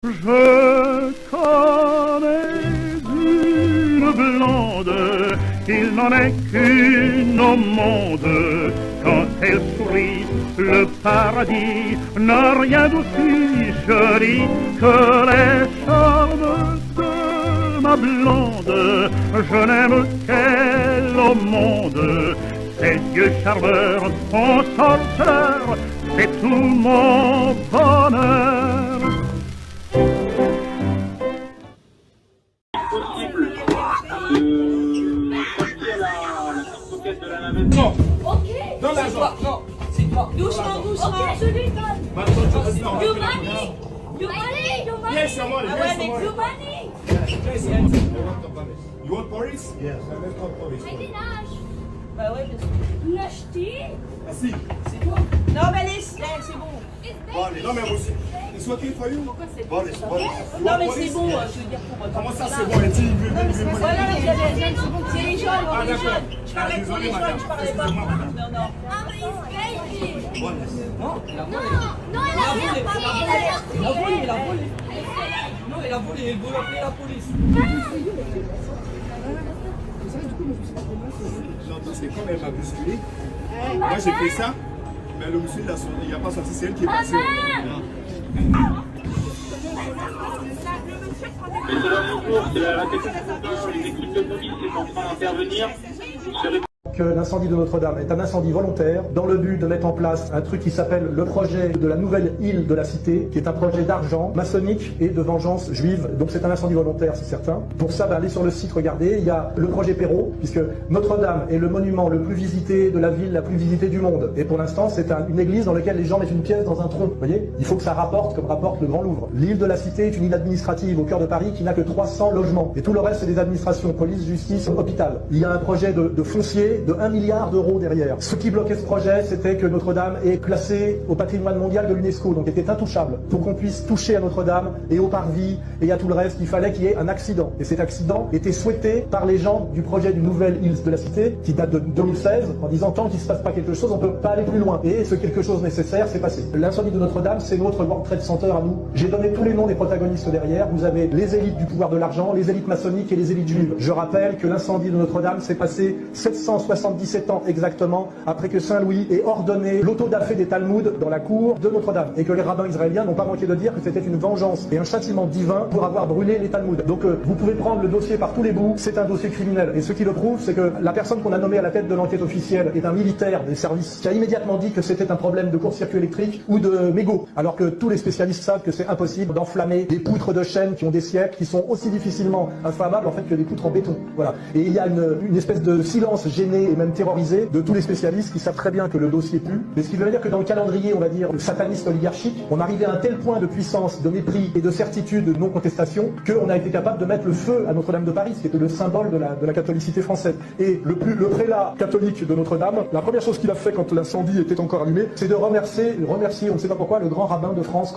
Je connais une blonde, il n'en est qu'une au monde. Quand elle sourit, le paradis n'a rien d'aussi joli que les charmes de ma blonde. Je n'aime qu'elle au monde. Ses yeux charmeurs, son sorteur, c'est tout mon bonheur. Possible de passer à la conquête de la navette. Non. Ok. Dans la zone. Non. C'est quoi? Doucement, doucement. Ok, je lui donne. You money. You money. You money. Yes, your money. I Yes, want your you money. money. You want Paris? Yes. I will call Paris. I did not. Bah ouais, bien sûr. L'acheter. Ah si. C'est toi. Non, mais laisse, c'est bon. Bonnie. Non mais aussi. It's working for you. Bonnie. Non, mais c'est bon, je veux dire pour. Comment ça c'est bon? Il dit il veut. Voilà, c'est bon. C'est les jeunes, Ah les d'accord. jeunes. Je parlais pour les jeunes, je parlais pas. Non, non. Ah, mais il fait. Bonnie. Non, il a Non, volé. non, elle a rien parlé. Elle a rien Il a volé, il a tiré. volé. Non, il a volé, il veut appeler la police. Non, parce que comme elle m'a bousculé, moi j'ai fait ça, mais le monsieur il n'a pas sorti, c'est elle qui est passée. Et selon mon tour, c'est la question de les équipes de police est en train d'intervenir. Que l'incendie de Notre-Dame est un incendie volontaire dans le but de mettre en place un truc qui s'appelle le projet de la nouvelle île de la Cité, qui est un projet d'argent maçonnique et de vengeance juive. Donc c'est un incendie volontaire, c'est certain. Pour ça, allez sur le site, regardez, il y a le projet Perrault, puisque Notre-Dame est le monument le plus visité de la ville, la plus visitée du monde. Et pour l'instant, c'est une église dans laquelle les gens mettent une pièce dans un tronc. Vous voyez, il faut que ça rapporte comme rapporte le Grand Louvre. L'île de la Cité est une île administrative au cœur de Paris qui n'a que 300 logements. Et tout le reste, c'est des administrations, police, justice, hôpital. Il y a un projet de foncier de 1 milliard d'euros derrière. Ce qui bloquait ce projet, c'était que Notre-Dame est classée au patrimoine mondial de l'UNESCO, donc était intouchable. Pour qu'on puisse toucher à Notre-Dame et au parvis et à tout le reste, il fallait qu'il y ait un accident. Et cet accident était souhaité par les gens du projet du Nouvelle Île de la Cité, qui date de 2016, en disant tant qu'il ne se passe pas quelque chose, on ne peut pas aller plus loin. Et ce quelque chose nécessaire, c'est passé. L'incendie de Notre-Dame, c'est notre World Trade Center à nous. J'ai donné tous les noms des protagonistes derrière. Vous avez les élites du pouvoir de l'argent, les élites maçonniques et les élites juives. Je rappelle que l'incendie de Notre-Dame s'est passé 777 ans exactement après que Saint-Louis ait ordonné l'autodafé des Talmuds dans la cour de Notre-Dame et que les rabbins israéliens n'ont pas manqué de dire que c'était une vengeance et un châtiment divin pour avoir brûlé les Talmuds. Donc vous pouvez prendre le dossier par tous les bouts, c'est un dossier criminel. Et ce qui le prouve, c'est que la personne qu'on a nommée à la tête de l'enquête officielle est un militaire des services qui a immédiatement dit que c'était un problème de court-circuit électrique ou de mégots, alors que tous les spécialistes savent que c'est impossible d'enflammer des poutres de chêne qui ont des siècles, qui sont aussi difficilement inflammables en fait que des poutres en béton. Voilà. Et il y a une espèce de silence gêné et même terrorisé de tous les spécialistes qui savent très bien que le dossier pue, mais ce qui veut dire que dans le calendrier, on va dire, sataniste oligarchique, on arrivait à un tel point de puissance, de mépris et de certitude, de non-contestation, qu'on a été capable de mettre le feu à Notre-Dame de Paris, qui était le symbole de la catholicité française. Et le prélat catholique de Notre-Dame, la première chose qu'il a fait quand l'incendie était encore allumé, c'est de remercier, on ne sait pas pourquoi, le grand rabbin de France,